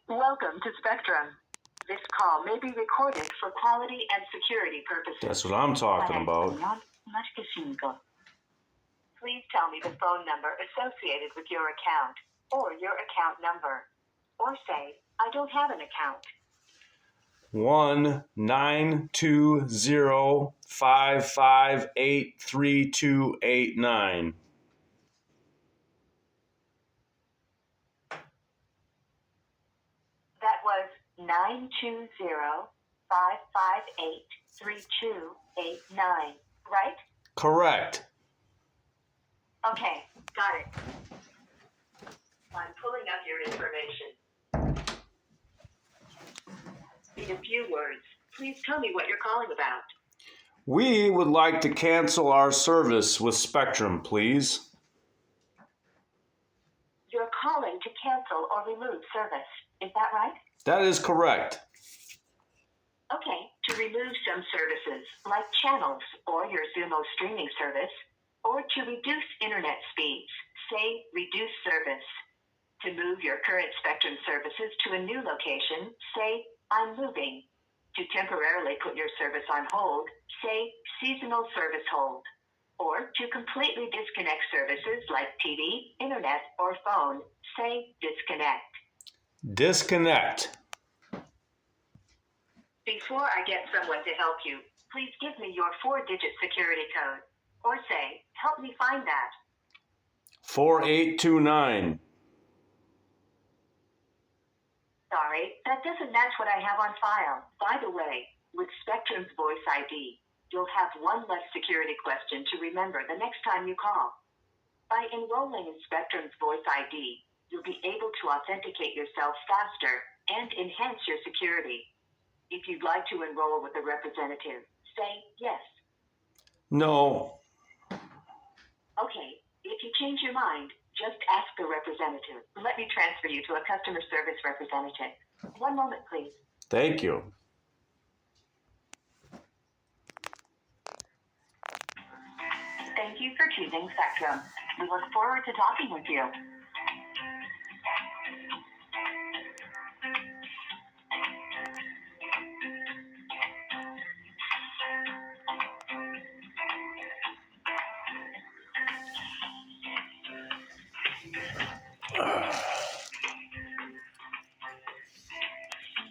Welcome to Spectrum. This call may be recorded for quality and security purposes. That's what I'm talking about. Please tell me the phone number associated with your account, or your account number. Or say, I don't have an account. 1-920-558-3289. That was 920-558-3289, right? Correct. Okay, got it. I'm pulling up your information. In a few words, please tell me what you're calling about. We would like to cancel our service with Spectrum, please. You're calling to cancel or remove service, is that right? That is correct. Okay, to remove some services, like channels or your Zumo streaming service, or to reduce internet speeds, say reduce service. To move your current Spectrum services to a new location, say I'm moving. To temporarily put your service on hold, say seasonal service hold. Or to completely disconnect services like TV, internet, or phone, say disconnect. Disconnect. Before I get someone to help you, please give me your 4-digit security code. Or say, help me find that. 4829. Sorry, that doesn't match what I have on file. By the way, with Spectrum's Voice ID, you'll have one less security question to remember the next time you call. By enrolling in Spectrum's Voice ID, you'll be able to authenticate yourself faster and enhance your security. If you'd like to enroll with a representative, say yes. No. Okay, if you change your mind, just ask the representative. Let me transfer you to a customer service representative. One moment, please. Thank you. Thank you for choosing Spectrum. We look forward to talking with you.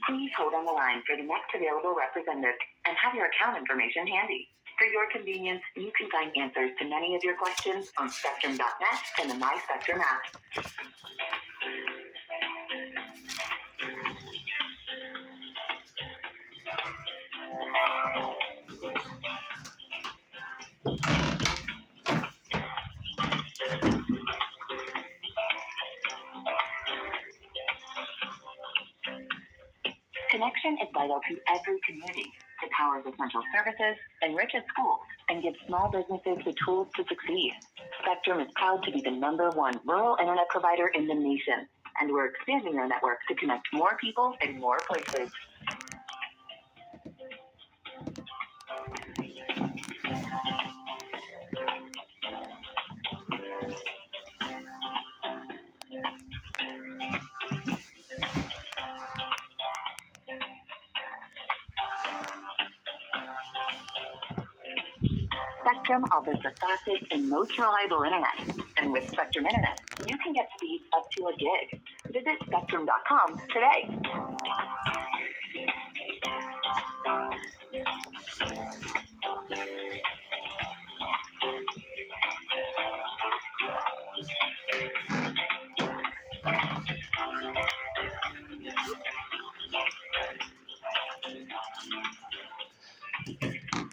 Please hold on the line for the next available representative and have your account information handy. For your convenience, you can find answers to many of your questions on Spectrum.net and the My Spectrum app. Connection is vital to every community. It powers essential services, enriches schools, and gives small businesses the tools to succeed. Spectrum is proud to be the #1 rural internet provider in the nation, and we're expanding our network to connect more people in more places. Spectrum offers the fastest and most reliable internet. And with Spectrum Internet, you can get speeds up to a gig. Visit Spectrum.com today.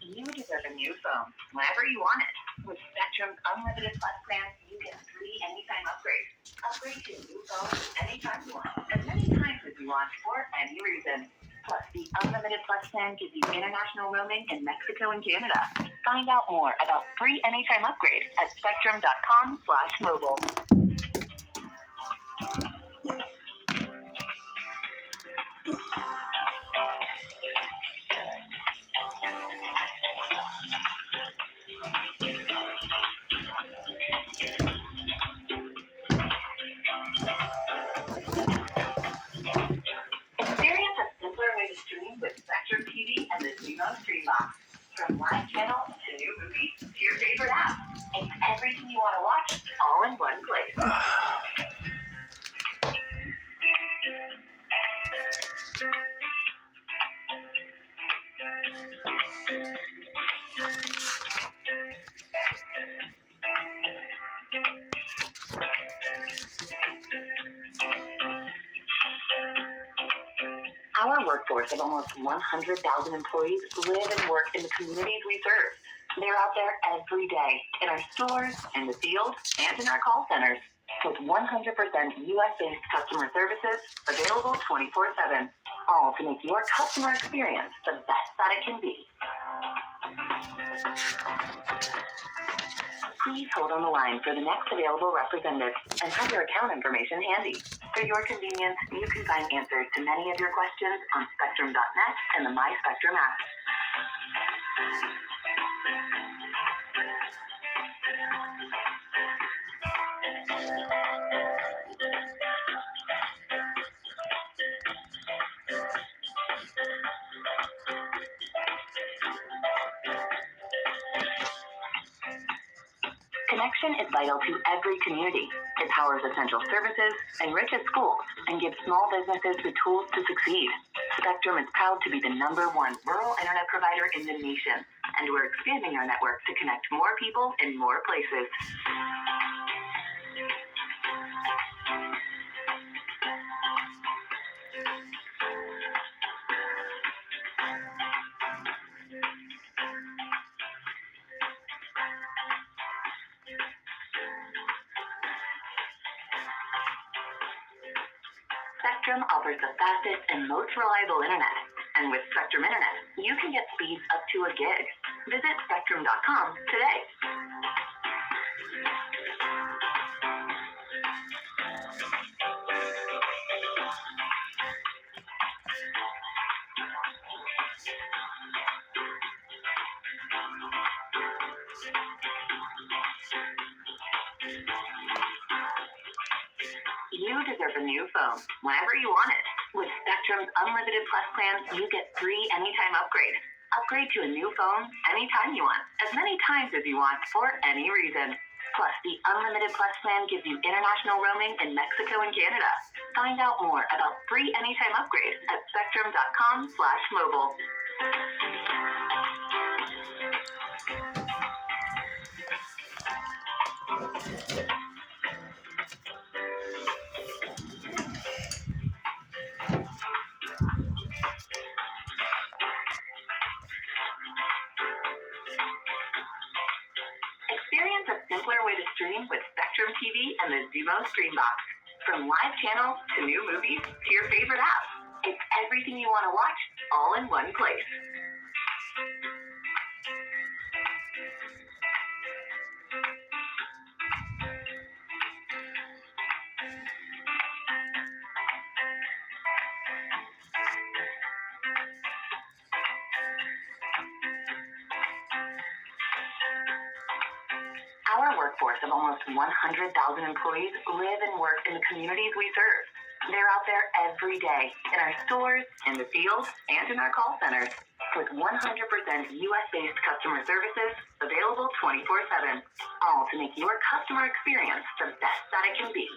You deserve a new phone whenever you want it. With Spectrum's Unlimited Plus plan, you get free anytime upgrades. Upgrade to a new phone anytime you want, as many times as you want, for any reason. Plus, the Unlimited Plus plan gives you international roaming in Mexico and Canada. Find out more about free anytime upgrades at spectrum.com/mobile. From live channels to new movies to your favorite app. It's everything you want to watch all in one place. Our workforce of almost 100,000 employees live and work in the communities we serve. They're out there every day in our stores, in the field, and in our call centers. With 100% US-based customer services available 24/7, all to make your customer experience the best that it can be. Please hold on the line for the next available representative and have your account information handy. For your convenience, you can find answers to many of your questions on Spectrum.net and the My Spectrum app. Connection is vital to every community. It powers essential services, enriches schools, and gives small businesses the tools to succeed. Spectrum is proud to be the #1 rural internet provider in the nation, and we're expanding our network to connect more people in more places. Spectrum offers the fastest and most reliable internet. And with Spectrum Internet, you can get speeds up to a gig. Visit Spectrum.com today. You deserve a new phone whenever you want it. With Spectrum's Unlimited Plus plan, you get free anytime upgrade. Upgrade to a new phone anytime you want, as many times as you want, for any reason. Plus, the Unlimited Plus plan gives you international roaming in Mexico and Canada. Find out more about free anytime upgrade at spectrum.com/mobile. Experience a simpler way to stream with Spectrum TV and the Xumo Stream Box. From live channels to new movies to your favorite app. It's everything you want to watch all in one place. Our workforce of almost 100,000 employees live and work in the communities we serve. They're out there every day in our stores, in the field, and in our call centers. With 100% US-based customer services available 24/7, all to make your customer experience the best that it can be.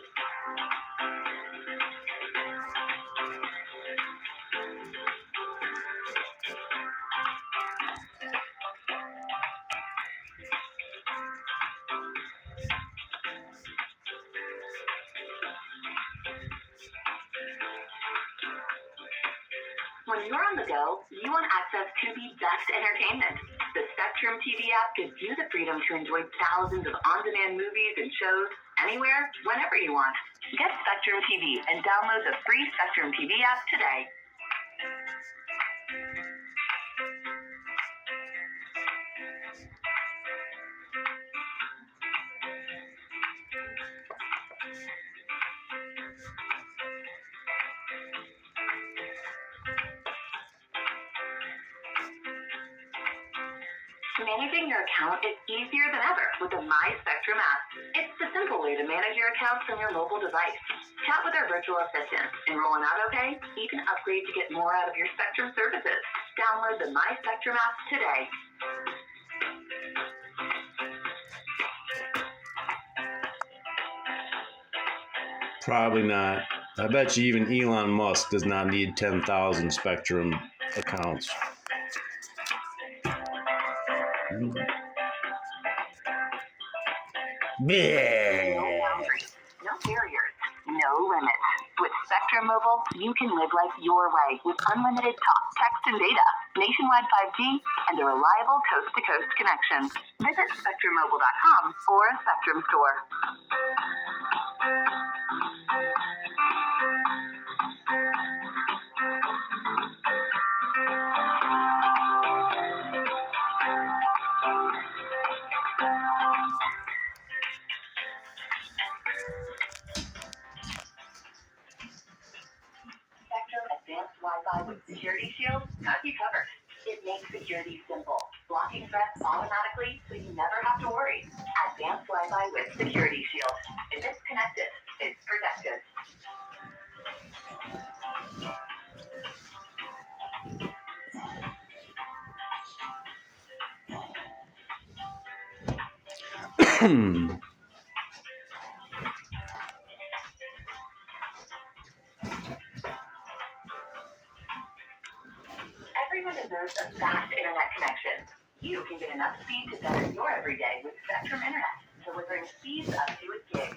When you're on the go, you want access to the best entertainment. The Spectrum TV app gives you the freedom to enjoy thousands of on-demand movies and shows anywhere, whenever you want. Get Spectrum TV and download the free Spectrum TV app today. Managing your account is easier than ever with the My Spectrum app. It's the simple way to manage your account from your mobile device. Chat with our virtual assistant. Enroll in AutoPay. You can upgrade to get more out of your Spectrum services. Download the My Spectrum app today. Probably not. I bet you even Elon Musk does not need 10,000 Spectrum accounts. No boundaries, no barriers, no limits. With Spectrum Mobile, you can live life your way with unlimited talk, text, and data, nationwide 5G, and a reliable coast-to-coast connection. Visit SpectrumMobile.com or a Spectrum store. Spectrum Advanced Wi-Fi with Security Shield got you covered. It makes security simple, blocking threats automatically so you never have to worry. Advanced Wi-Fi with Security Shield. If it's connected, it's protected. Everyone deserves a fast internet connection. You can get enough speed to better your everyday with Spectrum Internet, delivering speeds up to a gig.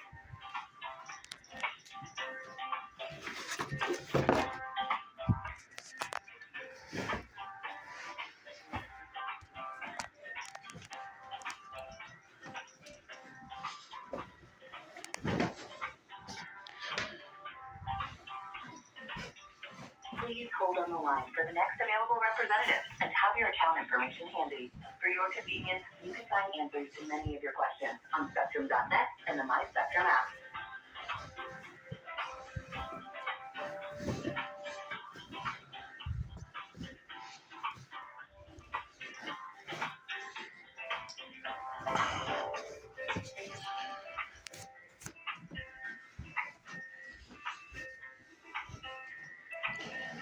Please hold on the line for the next available representative and have your account information handy. For your convenience, you can find answers to many of your questions on Spectrum.net and the My Spectrum app.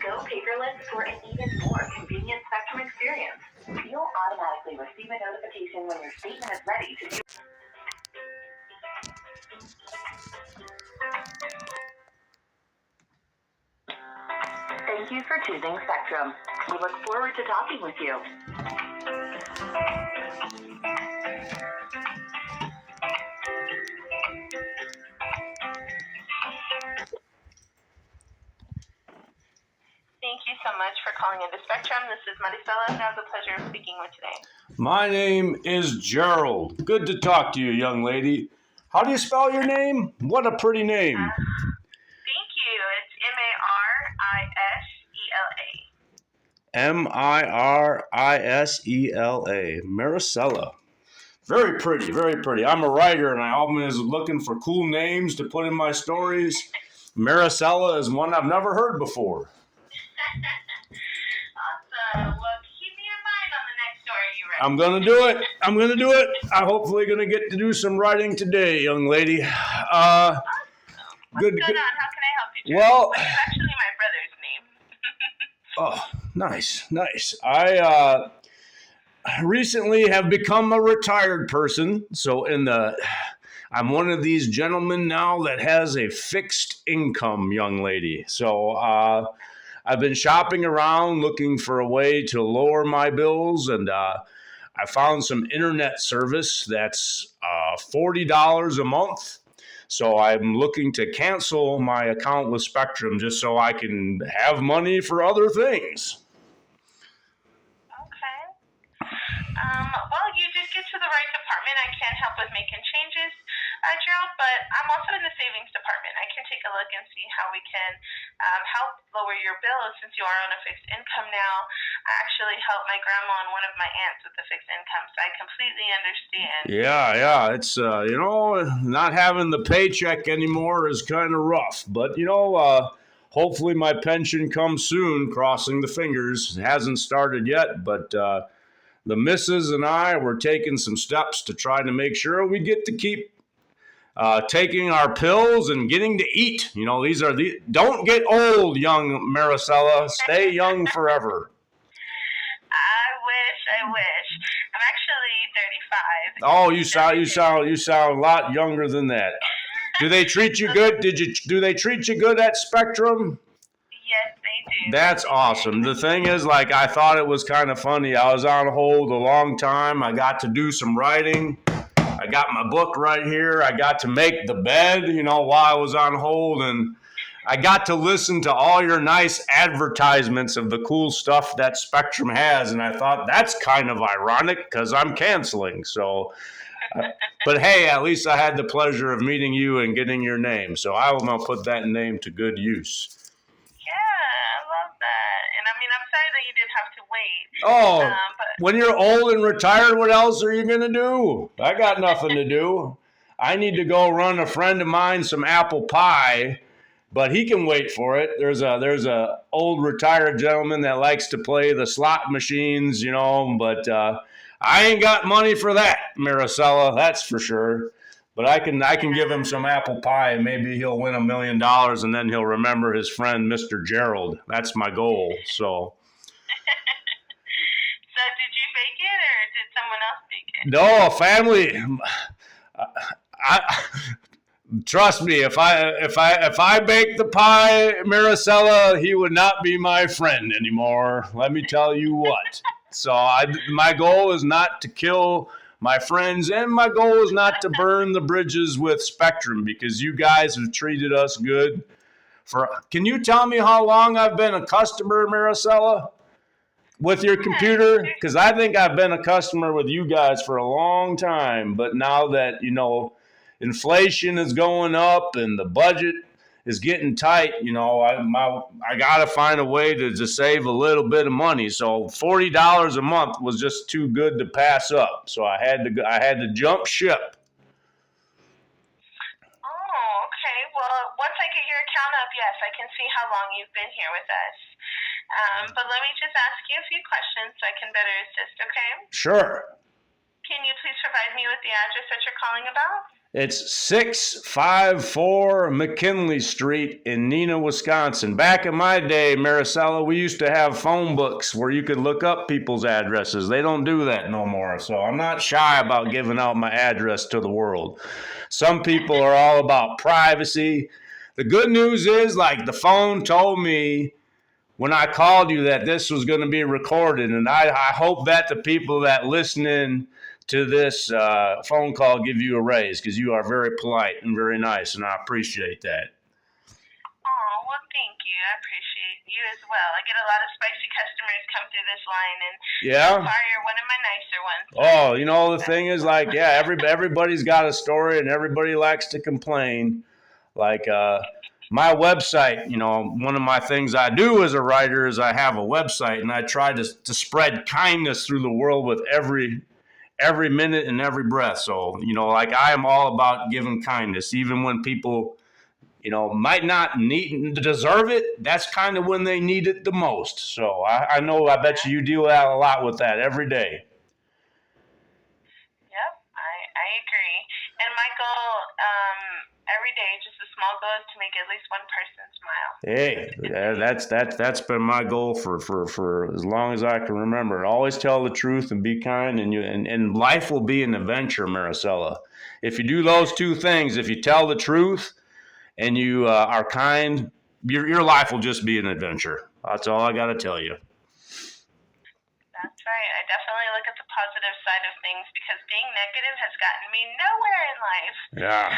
Go paperless for an even more convenient Spectrum experience. You'll automatically receive a notification when your statement is ready to do. Thank you for choosing Spectrum. We look forward to talking with you. Thank you so much for calling into Spectrum. This is Marisela, and I have the pleasure of speaking with today. My name is Gerald. Good to talk to you, young lady. How do you spell your name? What a pretty name. Thank you. It's Marisela. Marisela. Very pretty, very pretty. I'm a writer and I always looking for cool names to put in my stories. Marisela is one I've never heard before. Awesome. Well, keep me in mind on the next story you write. I'm gonna do it. I'm hopefully gonna get to do some writing today, young lady. What's going on? How can I help you, Jerry? Well, It's actually my brother's name. oh, nice. I recently have become a retired person, so I'm one of these gentlemen now that has a fixed income, young lady. So I've been shopping around looking for a way to lower my bills, and I found some internet service that's $40 a month. So I'm looking to cancel my account with Spectrum just so I can have money for other things. Okay. Well, you did get to the right department. I can help with making changes, Gerald, but I'm also in the savings department. I can take a look and see how we can help lower your bills since you are on a fixed income now. I actually helped my grandma and one of my aunts with the fixed income, so I completely understand. Yeah. It's, not having the paycheck anymore is kind of rough. But, hopefully my pension comes soon, crossing the fingers. It hasn't started yet, but the missus and I were taking some steps to try to make sure we get to keep taking our pills and getting to eat. Don't get old, young Marisela. Stay young forever. I wish. I'm actually 35. Oh, you sound a lot younger than that. Do they treat you good? Do they treat you good at Spectrum? Yes, they do. That's awesome. The thing is, like, I thought it was kind of funny. I was on hold a long time. I got to do some writing. I got my book right here. I got to make the bed, while I was on hold. And I got to listen to all your nice advertisements of the cool stuff that Spectrum has. And I thought that's kind of ironic because I'm canceling. So, but hey, at least I had the pleasure of meeting you and getting your name. So I will now put that name to good use. Yeah, I love that. And I mean, I'm sorry that you did have to wait. Oh, But when you're old and retired, what else are you going to do? I got nothing to do. I need to go run a friend of mine some apple pie, but he can wait for it. There's a old retired gentleman that likes to play the slot machines, but I ain't got money for that, Marisela, that's for sure. But I can give him some apple pie and maybe he'll win $1 million and then he'll remember his friend Mr. Gerald. That's my goal. So so did you bake it, or did someone else bake it? no, family. Trust me. If I bake the pie, Marisela, he would not be my friend anymore. Let me tell you what. So my goal is not to kill my friends, and my goal is not to burn the bridges with Spectrum because you guys have treated us good. Can you tell me how long I've been a customer, Marisela? With your computer, because I think I've been a customer with you guys for a long time, but now that inflation is going up and the budget is getting tight, I got to find a way to save a little bit of money. So $40 a month was just too good to pass up. So I had to jump ship. Oh, okay. Well, once I get your account up, yes, I can see how long you've been here with us. But let me just ask you a few questions so I can better assist, okay? Sure. Can you please provide me with the address that you're calling about? It's 654 McKinley Street in Neenah, Wisconsin. Back in my day, Marisela, we used to have phone books where you could look up people's addresses. They don't do that no more, so I'm not shy about giving out my address to the world. Some people are all about privacy. The good news is, like, the phone told me when I called you that this was going to be recorded, and I hope that the people that listening to this phone call give you a raise because you are very polite and very nice, and I appreciate that. Oh, well, thank you. I appreciate you as well. I get a lot of spicy customers come through this line, and Yeah. so far you're one of my nicer ones. Oh, the thing is, like, yeah, everybody's got a story, and everybody likes to complain. Like, my website, one of my things I do as a writer is I have a website, and I try to spread kindness through the world with every minute and every breath. So, like, I am all about giving kindness, even when people, might not deserve it. That's kind of when they need it the most. So I bet you deal with that a lot with that every day. Yep, I agree. And my goal every day, just a small goal, is to make at least one person smile. Hey, that's been my goal for as long as I can remember. Always tell the truth and be kind, and life will be an adventure, Marisela. If you do those two things, if you tell the truth and you are kind, your life will just be an adventure. That's all I got to tell you. That's right. I definitely look at the positive side of things because being negative has gotten me nowhere in life. Yeah.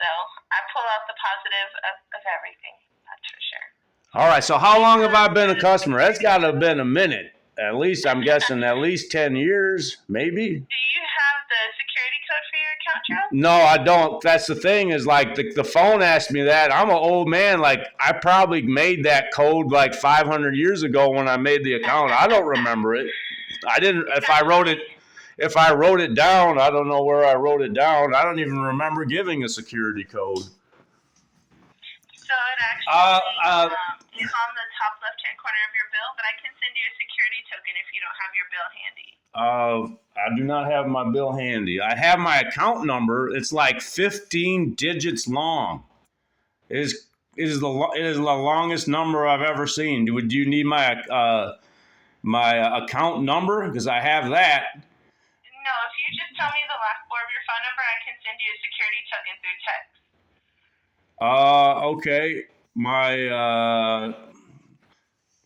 So I pull out the positive of everything. That's for sure. All right. So how long have I been a customer? That's got to have been a minute. At least, I'm guessing at least 10 years, maybe. Do you have the security code for your account, Gerald? No, I don't. That's the thing is, like, the phone asked me that. I'm an old man. Like, I probably made that code like 500 years ago when I made the account. I don't remember it. I didn't. If I wrote it down, I don't know where I wrote it down. I don't even remember giving a security code. So it actually is on the top left-hand corner of your bill, but I can send you a security token if you don't have your bill handy. I do not have my bill handy. I have my account number. It's like 15 digits long. It is the longest number I've ever seen. Do you need my account number? Because I have that. No, if you just tell me the last four of your phone number, I can send you a security token through text. Okay. My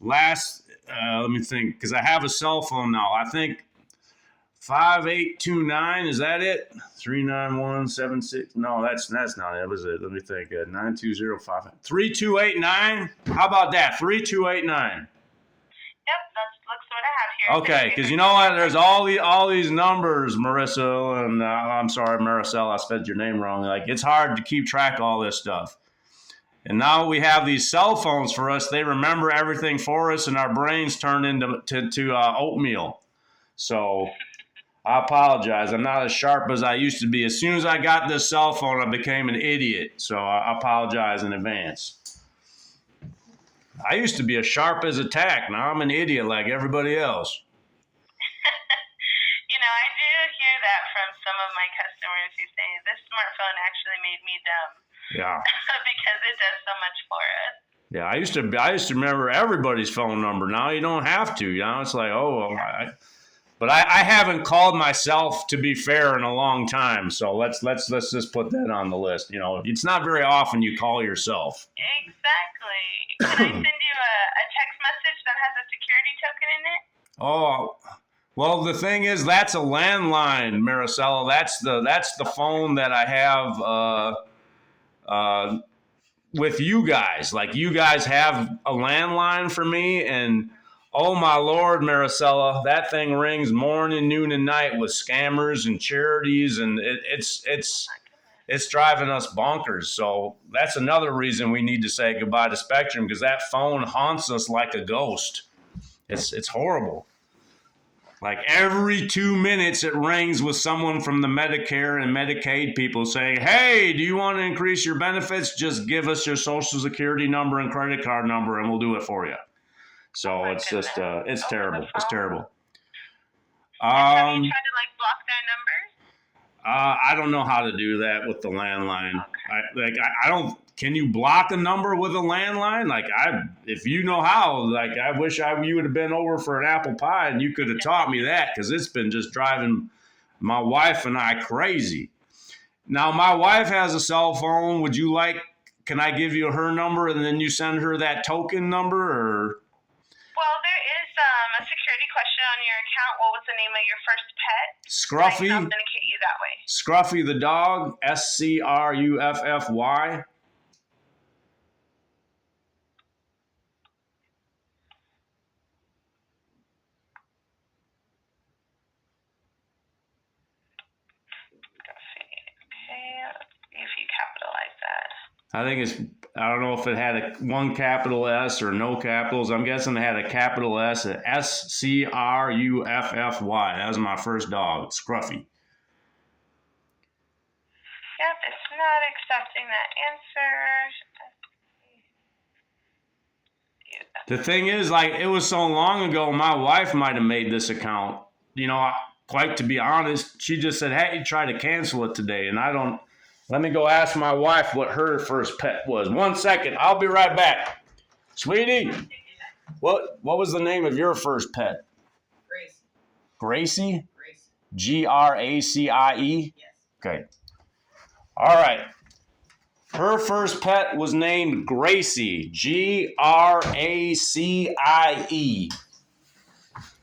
last, let me think, because I have a cell phone now. I think 5829. Is that it? 39176. No, that's not it. That was it. Let me think. 92055 3289. How about that? 3289. Yep, that looks what I have here. Okay, because you know what? There's all these numbers, Marissa, and I'm sorry, Marisela, I spelled your name wrong. Like, it's hard to keep track of all this stuff. And now we have these cell phones for us. They remember everything for us, and our brains turn into oatmeal. So I apologize. I'm not as sharp as I used to be. As soon as I got this cell phone, I became an idiot. So I apologize in advance. I used to be as sharp as a tack. Now I'm an idiot like everybody else. I do hear that from some of my customers who say this smartphone actually made me dumb. Yeah. Because it does so much for us. Yeah, I used to remember everybody's phone number. Now you don't have to. It's like, but I haven't called myself, to be fair, in a long time. So let's just put that on the list. It's not very often you call yourself. Exactly. Can I send you a text message that has a security token in it? Oh, well, the thing is, that's a landline, Marisela. That's the phone that I have with you guys. Like, you guys have a landline for me, and oh my Lord, Marisela, that thing rings morning, noon, and night with scammers and charities, and it's driving us bonkers. So that's another reason we need to say goodbye to Spectrum, because that phone haunts us like a ghost. It's horrible. Like, every 2 minutes it rings with someone from the Medicare and Medicaid people saying, hey, do you want to increase your benefits? Just give us your social security number and credit card number and we'll do it for you. So it's just, it's terrible. It's terrible. Have you tried to block their numbers? I don't know how to do that with the landline. Okay. I don't. Can you block a number with a landline? If you know how, I wish you would have been over for an apple pie and you could have taught me that, because it's been just driving my wife and I crazy. Now, my wife has a cell phone. Can I give you her number and then you send her that token number, or? Well, there is a security question on your account. What was the name of your first pet? Scruffy. I can authenticate you that way. Scruffy the dog. Scruffy. If you capitalize that. I don't know if it had one capital S or no capitals. I'm guessing it had a capital S, Scruffy. That was my first dog, Scruffy. Yep, it's not accepting that answer. The thing is, it was so long ago, my wife might have made this account. Quite to be honest, she just said, hey, try to cancel it today. And let me go ask my wife what her first pet was. 1 second, I'll be right back. Sweetie, what was the name of your first pet? Gracie? Gracie? Gracie? Yes. Okay. All right. Her first pet was named Gracie. Gracie.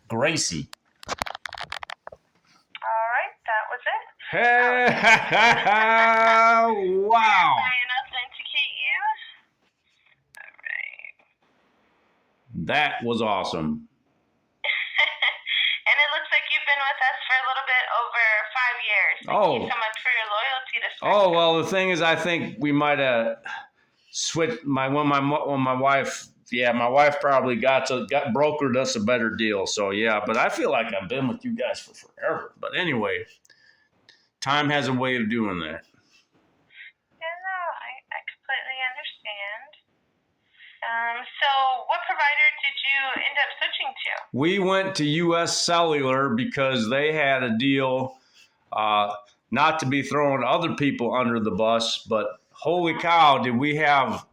Gracie. All right, that was it. Hey, wow. Try and authenticate you. All right. That was awesome. And it looks like you've been with us for a little bit over 5 years. Thank you so much for your loyalty to Spectrum. Oh, well, the thing is, I think we might have switched my wife. Yeah, my wife probably got brokered us a better deal. So yeah, but I feel like I've been with you guys for forever. But anyway, time has a way of doing that. Yeah, no, I completely understand. So what provider did you end up switching to? We went to US Cellular because they had a deal, not to be throwing other people under the bus, but holy cow, did we have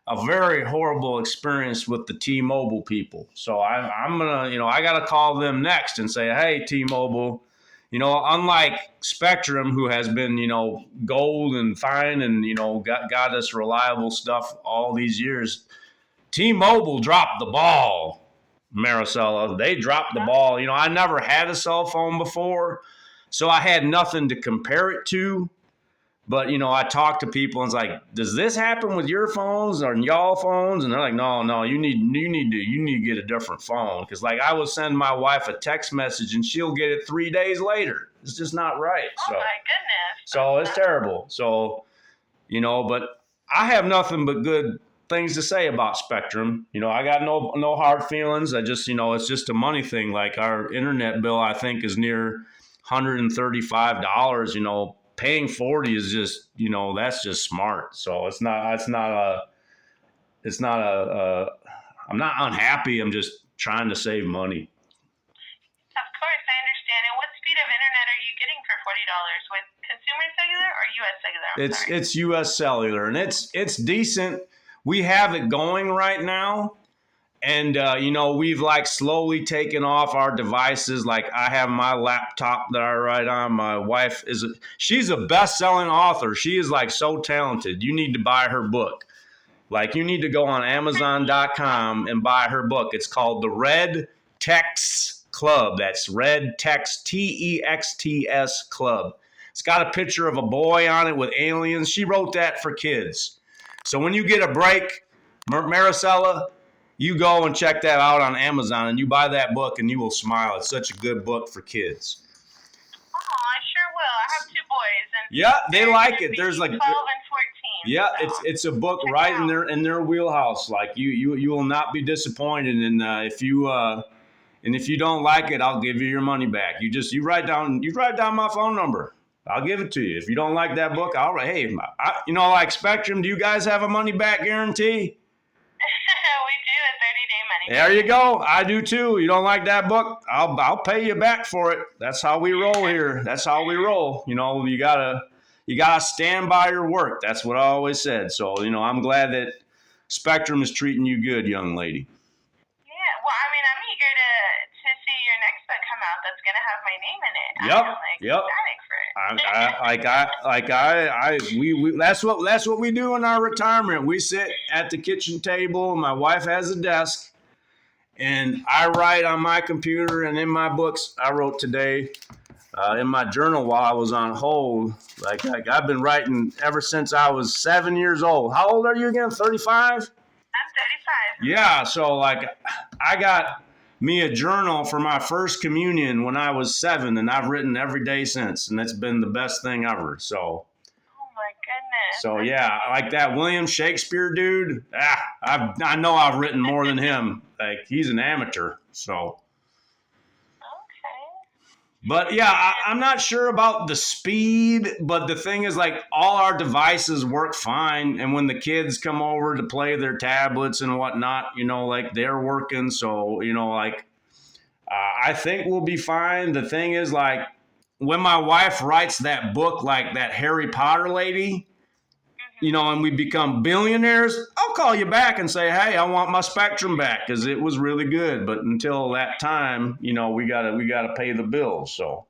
a very horrible experience with the T-Mobile people. So I'm gonna, I gotta call them next and say, hey, T-Mobile, unlike Spectrum, who has been, gold and fine and, got us reliable stuff all these years, T-Mobile dropped the ball, Marisela. They dropped the ball. I never had a cell phone before, so I had nothing to compare it to. But, I talk to people and it's like, does this happen with your phones or y'all phones? And they're like, no, you need to get a different phone. Because like I will send my wife a text message and she'll get it 3 days later. It's just not right. Oh my goodness. So it's terrible. So, but I have nothing but good things to say about Spectrum. I got no hard feelings. I just, it's just a money thing. Like our internet bill, I think, is near $135. Paying $40 is just, that's just smart. So I'm not unhappy. I'm just trying to save money. Of course, I understand. And what speed of internet are you getting for $40 with consumer cellular or U.S. cellular? It's U.S. cellular, and it's decent. We have it going right now. And, we've like slowly taken off our devices. Like I have my laptop that I write on. My wife she's a best-selling author. She is like so talented. You need to buy her book. Like you need to go on Amazon.com and buy her book. It's called The Red Text Club. That's Red Text, TEXTS Club. It's got a picture of a boy on it with aliens. She wrote that for kids. So when you get a break, Marisela, you go and check that out on Amazon and you buy that book and you will smile. It's such a good book for kids. Oh, I sure will. I have 2 boys. And yeah, they like it. There's like 12 and 14. Yeah, so it's a book right in their wheelhouse. Like you will not be disappointed. And if you don't like it, I'll give you your money back. You write down my phone number. I'll give it to you. If you don't like that book, I'll write. Hey, like Spectrum, do you guys have a money back guarantee? There you go. I do too. You don't like that book? I'll pay you back for it. That's how we roll here. That's how we roll. You gotta stand by your work. That's what I always said. So I'm glad that Spectrum is treating you good, young lady. Yeah. Well, I mean, I'm eager to see your next book come out. That's gonna have my name in it. Yep. That's what we do in our retirement. We sit at the kitchen table. My wife has a desk. And I write on my computer and in my books. I wrote today in my journal while I was on hold. Like I've been writing ever since I was 7 years old. How old are you again? 35? I'm 35. Yeah. So like I got me a journal for my first communion when I was 7, and I've written every day since, and it's been the best thing ever. So. My goodness. So yeah, like that William Shakespeare dude. I know I've written more than him. Like he's an amateur. So. Okay. But yeah, I'm not sure about the speed. But the thing is, like all our devices work fine, and when the kids come over to play their tablets and whatnot, like they're working. So I think we'll be fine. The thing is, like. When my wife writes that book, like that Harry Potter lady, and we become billionaires, I'll call you back and say, hey, I want my Spectrum back because it was really good. But until that time, we gotta pay the bills. So. Oh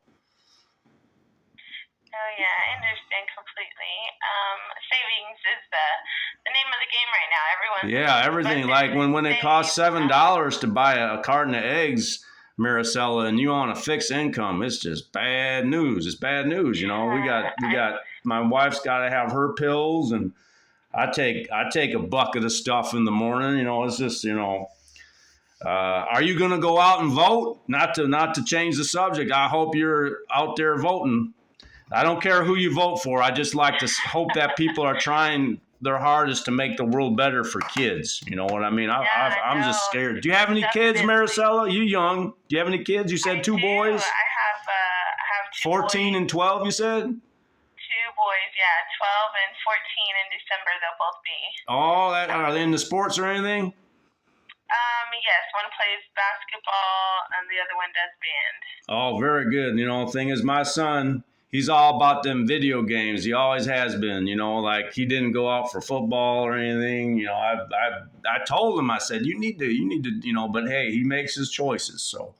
yeah, I understand completely. Savings is the name of the game right now. Everything. Like when it costs $7 to buy a carton of eggs, Marisela, and you on a fixed income, it's just bad news. It's bad news. We got my wife's got to have her pills, and I take a bucket of stuff in the morning. It's just are you going to go out and vote? Not to change the subject. I hope you're out there voting. I don't care who you vote for. I just like to hope that people are trying their hardest to make the world better for kids. You know what I mean? I'm just scared. Do you have any kids, Marisela? You young? Do you have any kids? You said 2 boys? I have 2 14 boys. and 12, you said? 2 boys, yeah. 12 and 14 in December they'll both be. Oh, are they into sports or anything? Yes, one plays basketball and the other one does band. Oh, very good. Thing is, my son, he's all about them video games. He always has been, like he didn't go out for football or anything. I told him, I said, you need to, but hey, he makes his choices. So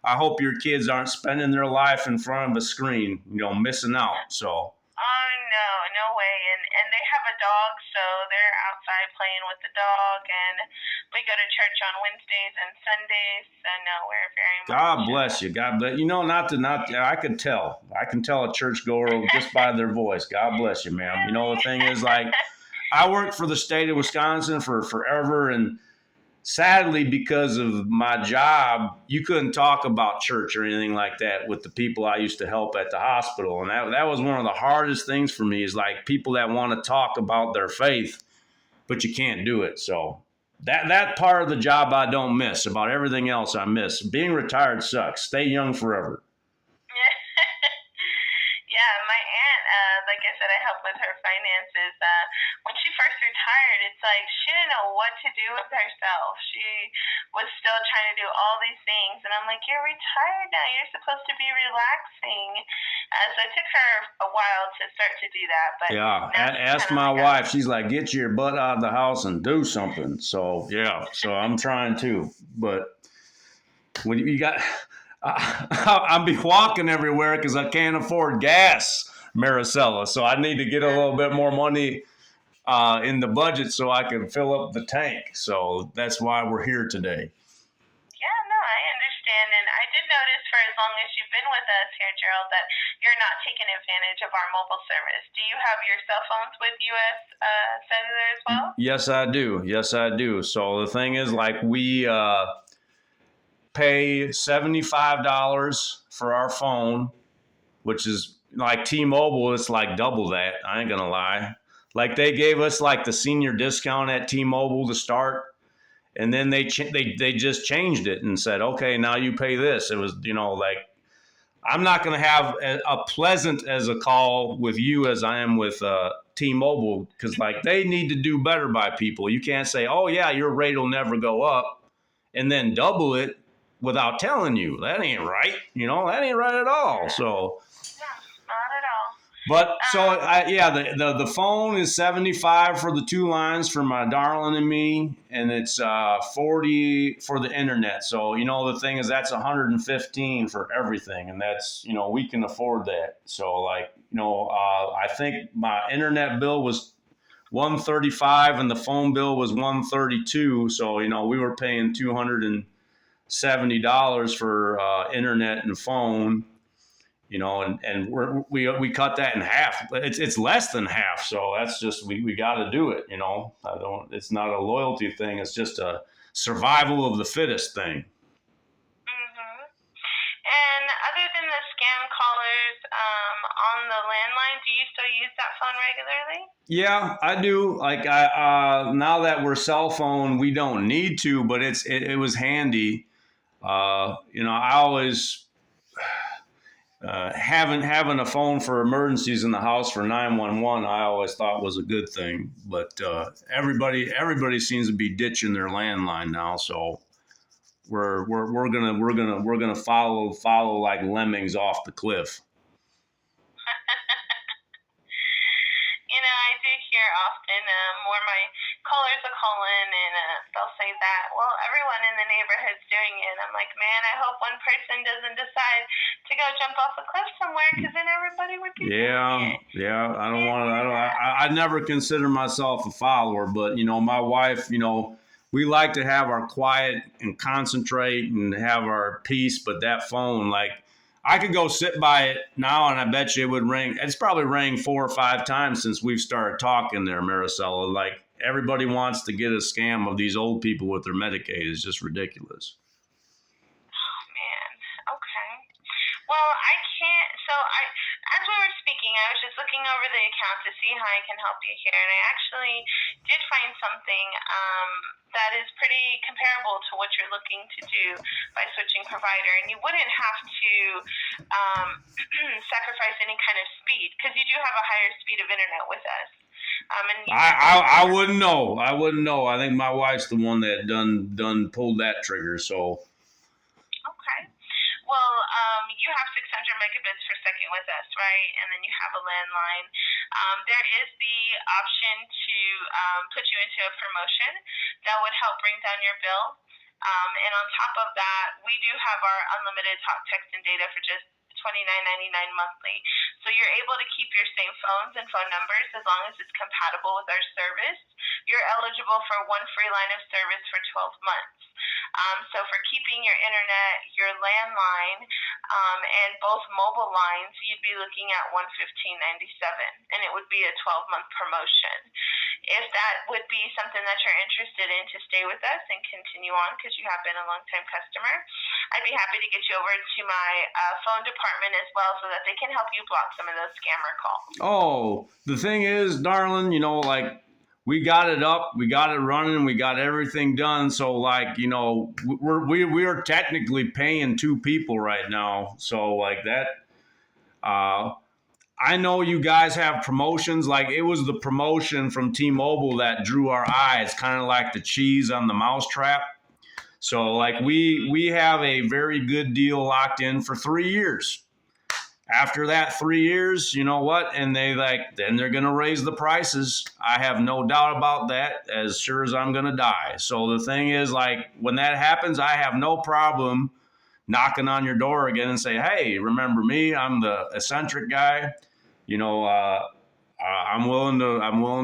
I hope your kids aren't spending their life in front of a screen, missing out. So. Oh no, no way. And they have a dog, so they're outside playing with the dog, and we go to church on Wednesdays and Sundays. So no, we're very much. God bless you. God bless. I could tell. I can tell a churchgoer just by their voice. God bless you, ma'am. The thing is, like, I worked for the state of Wisconsin for forever, and sadly, because of my job, you couldn't talk about church or anything like that with the people I used to help at the hospital. And that was one of the hardest things for me, is like people that want to talk about their faith, but you can't do it. So that part of the job I don't miss. About everything else I miss. Being retired sucks. Stay young forever. Yeah, my aunt, like I said, I help with her finances. When she first retired, it's like she didn't know what to do with herself. She was still trying to do all these things. And I'm like, you're retired now. You're supposed to be relaxing. So it took her a while to start to do that. But yeah, ask my wife. She's like, get your butt out of the house and do something. So, yeah, so I'm trying to. But when you got... I'll be walking everywhere because I can't afford gas, Marisela. So I need to get a little bit more money in the budget so I can fill up the tank. So that's why we're here today. Yeah, no, I understand. And I did notice for as long as you've been with us here, Gerald, that you're not taking advantage of our mobile service. Do you have your cell phones with U.S. Cellular as well? Yes, I do. Yes, I do. So the thing is, like, we pay $75 for our phone, which is like T-Mobile. It's like double that. I ain't gonna lie. Like, they gave us like the senior discount at T-Mobile to start, and then they just changed it and said, okay, now you pay this. It was, like, I'm not gonna have a pleasant as a call with you as I am with T-Mobile, because like they need to do better by people. You can't say, oh yeah, your rate will never go up, and then double it without telling you. That ain't right. That ain't right at all. So. No, not at all. But so the phone is $75 for the 2 lines for my darling and me, and it's $40 for the internet. So the thing is, that's $115 for everything, and that's we can afford that. So I think my internet bill was $135 and the phone bill was $132. So we were paying $270 for internet and phone. And we cut that in half. It's less than half. So that's just, we got to do it. It's not a loyalty thing. It's just a survival of the fittest thing. Mm-hmm. And other than the scam callers on the landline, do you still use that phone regularly? Yeah, I do. Like, now that we're cell phone, we don't need to, but it was handy. I always, having a phone for emergencies in the house for 911, I always thought was a good thing. But everybody seems to be ditching their landline now, so we're gonna follow like lemmings off the cliff. I do hear often where my callers will call in and they'll say that, well, everyone in the neighborhood's doing it. I'm like, man, I hope one person doesn't decide to go jump off a cliff somewhere, because then everybody would be doing it. Yeah. I don't want to. I never consider myself a follower, but my wife, we like to have our quiet and concentrate and have our peace. But that phone, like, I could go sit by it now, and I bet you it would ring. It's probably rang 4 or 5 times since we've started talking there, Marisela. Like, everybody wants to get a scam of these old people with their Medicaid. It's just ridiculous. Oh, man. Okay. Well, I can't. So as we were speaking, I was just looking over the account to see how I can help you here, and I actually did find something that is pretty comparable to what you're looking to do by switching provider, and you wouldn't have to sacrifice any kind of speed, because you do have a higher speed of internet with us. I wouldn't know. I think my wife's the one that done pulled that trigger. So. Okay. Well, you have 600 megabits per second with us, right? And then you have a landline. There is the option to put you into a promotion that would help bring down your bill. And on top of that, we do have our unlimited talk, text, and data for just $29.99 monthly. So you're able to keep your same phones and phone numbers as long as it's compatible with our service. You're eligible for one free line of service for 12 months. So for keeping your internet, your landline, and both mobile lines, you'd be looking at $115.97, and it would be a 12-month promotion. If that would be something that you're interested in to stay with us and continue on because you have been a long-time customer, I'd be happy to get you over to my phone department as well so that they can help you block some of those scammer calls. Oh, the thing is, darling, like we got it up, we got it running, we got everything done. So like, we are technically paying two people right now. So like that, I know you guys have promotions. Like it was the promotion from T-Mobile that drew our eyes, kind of like the cheese on the mousetrap. So like we have a very good deal locked in for 3 years. After that 3 years, you know what? And then they're going to raise the prices. I have no doubt about that, as sure as I'm going to die. So the thing is, like, when that happens, I have no problem knocking on your door again and say, hey, remember me? I'm the eccentric guy. I'm willing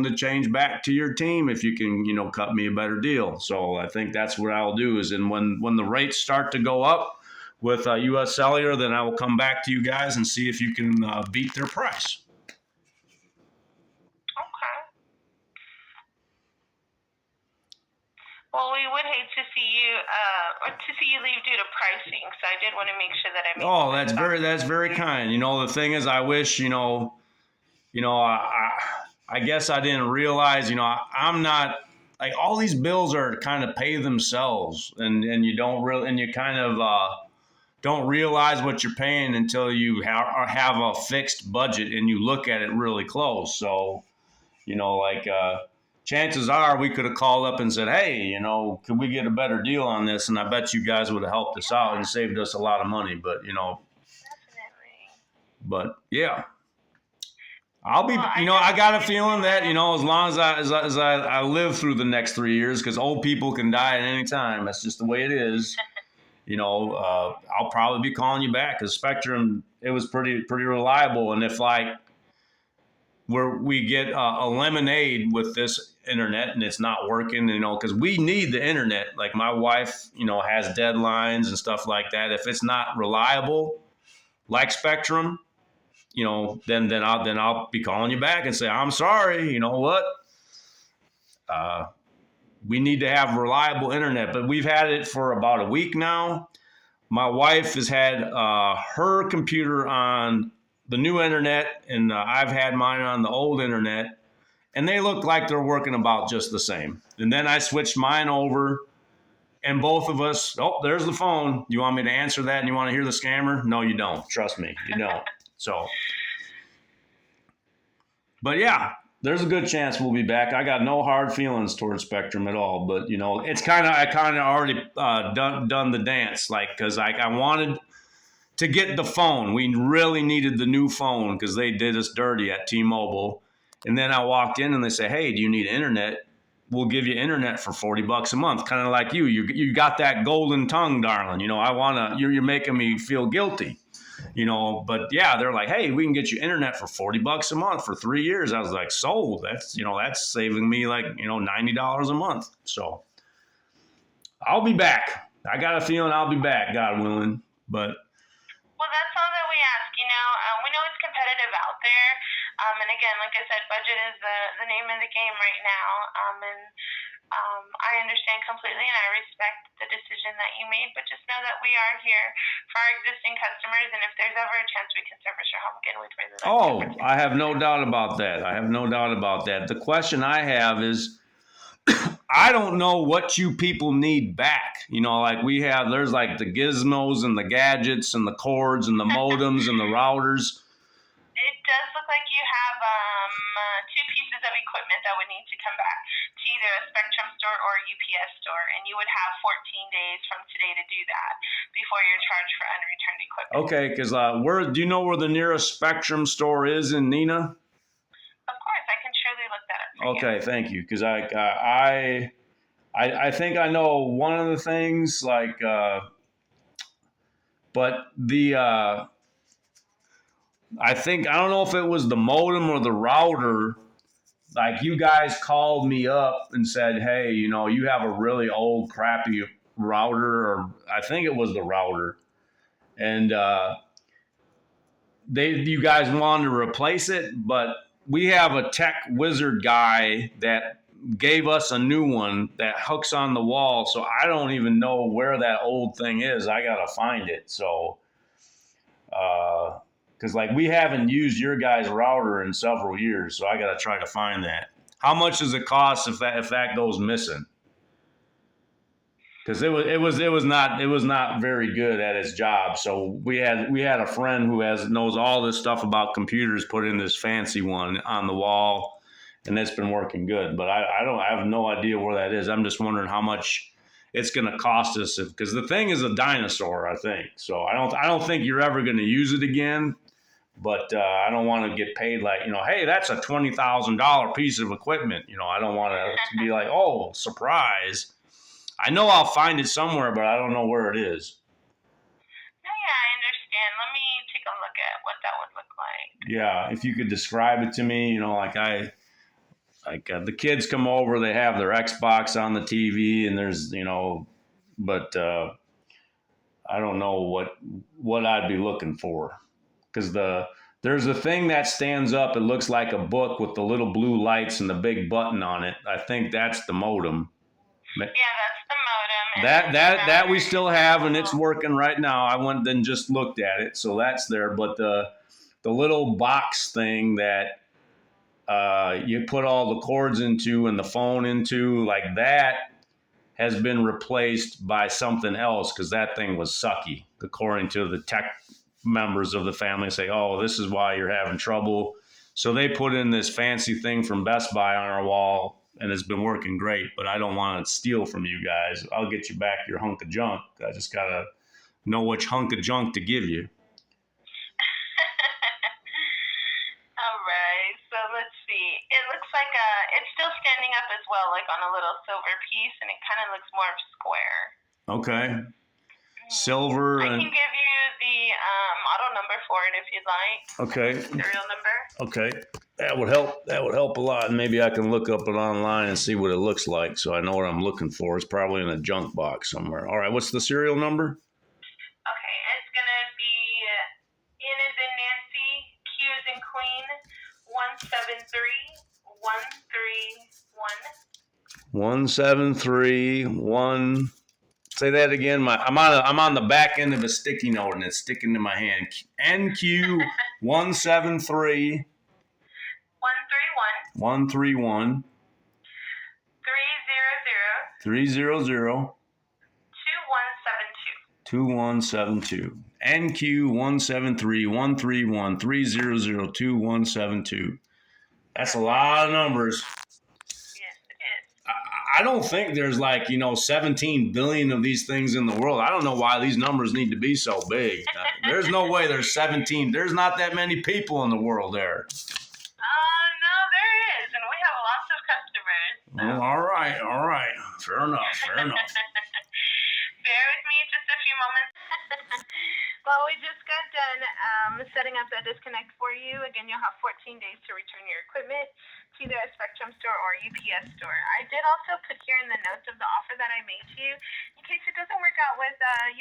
to change back to your team if you can, cut me a better deal. So I think that's what I'll do is, and when the rates start to go up with U.S. Cellular, then I will come back to you guys and see if you can beat their price. Okay. Well, we would hate to see you leave due to pricing. So I did want to make sure that I. Oh, that's very kind. The thing is, I wish, I guess I didn't realize, I'm not like all these bills are kind of pay themselves, and you don't really, and you kind of don't realize what you're paying until you have a fixed budget and you look at it really close. So, chances are we could have called up and said, hey, could we get a better deal on this? And I bet you guys would have helped us out and saved us a lot of money. But, Definitely. But yeah. I'll be, I got a feeling that, as long as I live through the next 3 years, because old people can die at any time. That's just the way it is. I'll probably be calling you back because Spectrum, it was pretty reliable. And if like we get a lemonade with this internet and it's not working, because we need the internet. Like my wife, has deadlines and stuff like that. If it's not reliable, like Spectrum, then I'll be calling you back and say, I'm sorry, you know what? We need to have reliable internet, but we've had it for about a week now. My wife has had her computer on the new internet, and I've had mine on the old internet, and they look like they're working about just the same. And then I switched mine over, and both of us, oh, there's the phone. You want me to answer that and you want to hear the scammer? No, you don't. Trust me, you don't. So, but yeah, there's a good chance we'll be back. I got no hard feelings towards Spectrum at all, but it's I kind of already done the dance, like, because I wanted to get the phone. We really needed the new phone because they did us dirty at T-Mobile. And then I walked in and they say, hey, do you need internet? We'll give you internet for $40 a month. Kind of like you got that golden tongue, darling. You're making me feel guilty. But yeah, they're like, hey, we can get you internet for $40 a month for 3 years. I was like, sold. That's saving me like, $90 a month. So I'll be back. I got a feeling I'll be back, God willing. But well, that's all that we ask. We know it's competitive out there. And again, like I said, budget is the name of the game right now. I understand completely, and I respect the decision that you made. But just know that we are here for our existing customers, and if there's ever a chance we can service your home again, we'd really like to. Oh, I have no doubt about that. The question I have is, I don't know what you people need back. Like there's like the gizmos and the gadgets and the cords and the modems and the routers. It does look like you have two pieces of equipment that would need to come back to either a Spectrum store or a UPS store, and you would have 14 days from today to do that before you're charged for unreturned equipment. Okay, because do you know where the nearest Spectrum store is in Neenah? Of course, I can surely look that up for you. Okay, thank you, because I I think I know one of the things, like, but I don't know if it was the modem or the router. Like, you guys called me up and said, hey, you have a really old, crappy router, or I think it was the router. And you guys wanted to replace it, but we have a tech wizard guy that gave us a new one that hooks on the wall. So I don't even know where that old thing is. I got to find it. So, because like we haven't used your guys' router in several years, so I got to try to find that. How much does it cost if that goes missing? Because it was not very good at its job. So we had a friend who knows all this stuff about computers, put in this fancy one on the wall, and it's been working good. But I have no idea where that is. I'm just wondering how much it's going to cost us, because the thing is a dinosaur, I think. So I don't think you're ever going to use it again. But I don't want to get paid like, hey, that's a $20,000 piece of equipment. I don't want to be like, oh, surprise. I know I'll find it somewhere, but I don't know where it is. Yeah, I understand. Let me take a look at what that would look like. Yeah, if you could describe it to me, the kids come over, they have their Xbox on the TV, and there's, but I don't know what I'd be looking for, because there's a thing that stands up. It looks like a book with the little blue lights and the big button on it. I think that's the modem. Yeah, that's the modem. That we still have, and it's working right now. I went and just looked at it, so that's there. But the little box thing that you put all the cords into and the phone into, like that, has been replaced by something else, because that thing was sucky, according to the tech members of the family. Say, oh, this is why you're having trouble. So they put in this fancy thing from Best Buy on our wall, and it's been working great. But I don't want to steal from you guys. I'll get you back your hunk of junk. I just gotta know which hunk of junk to give you. All right, so let's see. It looks like it's still standing up as well, like on a little silver piece, and it kind of looks more square. Okay. Silver. I can give you the model number for it if you'd like. Okay. Serial number. Okay. That would help a lot. And maybe I can look up it online and see what it looks like, so I know what I'm looking for. It's probably in a junk box somewhere. All right. What's the serial number? Okay. It's going to be N as in Nancy, Q as in Queen, 173131. Say that again. I'm on the back end of a sticky note, and it's sticking to my hand. NQ 173 131 300 2172. NQ 173 131 300 2172. That's a lot of numbers. I don't think there's 17 billion of these things in the world. I don't know why these numbers need to be so big. There's no way there's 17. There's not that many people in the world there. No, there is, and we have lots of customers. So. Well, all right. Fair enough. Bear with me just a few moments. Well, we just got done setting up that disconnect for you. Again, you'll have 14 days to return your equipment to either a Spectrum store or UPS store. I did also put here in the notes of the offer that I made to you, in case it doesn't work out with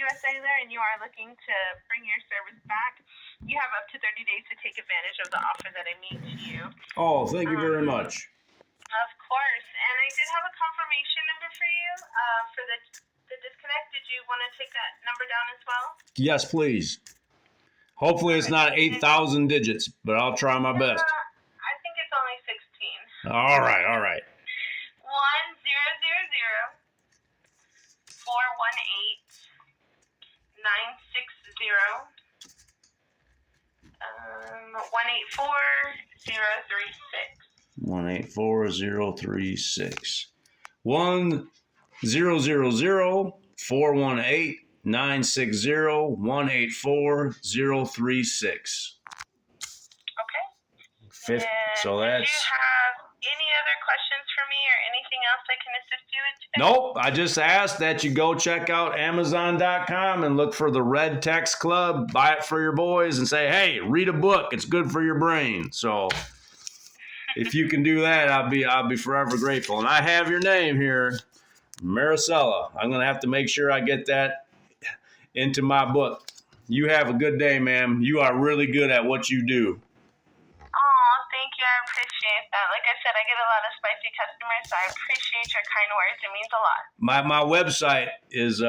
US Cellular and you are looking to bring your service back, you have up to 30 days to take advantage of the offer that I made to you. Oh, thank you very much. Of course. And I did have a confirmation number for you for the disconnect. Did you want to take that number down as well? Yes, please. Hopefully it's not 8,000 digits, but I'll try my best. I think it's only 16. All right. 1000 418 960 184036. 184036. 1-000-418-960-184036. Okay. So Did that's. you have any other questions for me or anything else I can assist you with today? Nope. I just asked that you go check out Amazon.com and look for the Red Text Club. Buy it for your boys and say, hey, read a book. It's good for your brain. So if you can do that, I'll be forever grateful. And I have your name here, Marisela. I'm gonna have to make sure I get that into my book. You have a good day, ma'am. You are really good at what you do. Oh, thank you. I appreciate that. Like I said, I get a lot of spicy customers, so I appreciate your kind words. It means a lot. My website is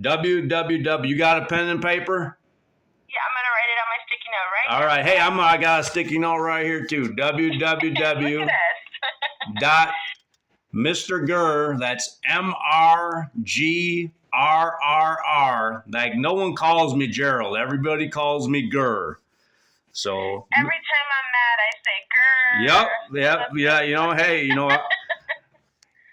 www. You got a pen and paper? Yeah, I'm gonna write it on my sticky note right All now. right. Hey, I got a sticky note right here too. www. Look at this. dot Mrgrrr, that's Mrgrrr. Like no one calls me Gerald. Everybody calls me Grr. So Every time I'm mad, I say grrr. yep, yeah. You know,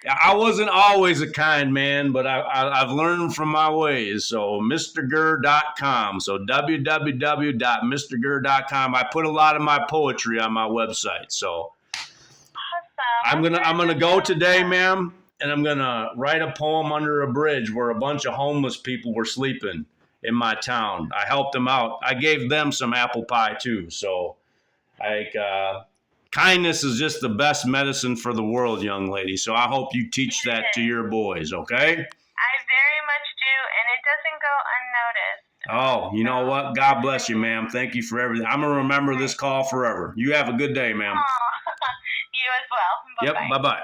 I wasn't always a kind man, but I've learned from my ways. So Mrgrrr.com. So www.mrgrrr.com. I put a lot of my poetry on my website. So Awesome. I'm gonna go today, ma'am, and I'm gonna write a poem under a bridge where a bunch of homeless people were sleeping in my town. I helped them out. I gave them some apple pie too. So, kindness is just the best medicine for the world, young lady. So I hope you teach that to your boys. Okay? I very much do, and it doesn't go unnoticed. Oh, you know what? God bless you, ma'am. Thank you for everything. I'm gonna remember this call forever. You have a good day, ma'am. Oh, you as well. Bye-bye. Yep. Bye bye.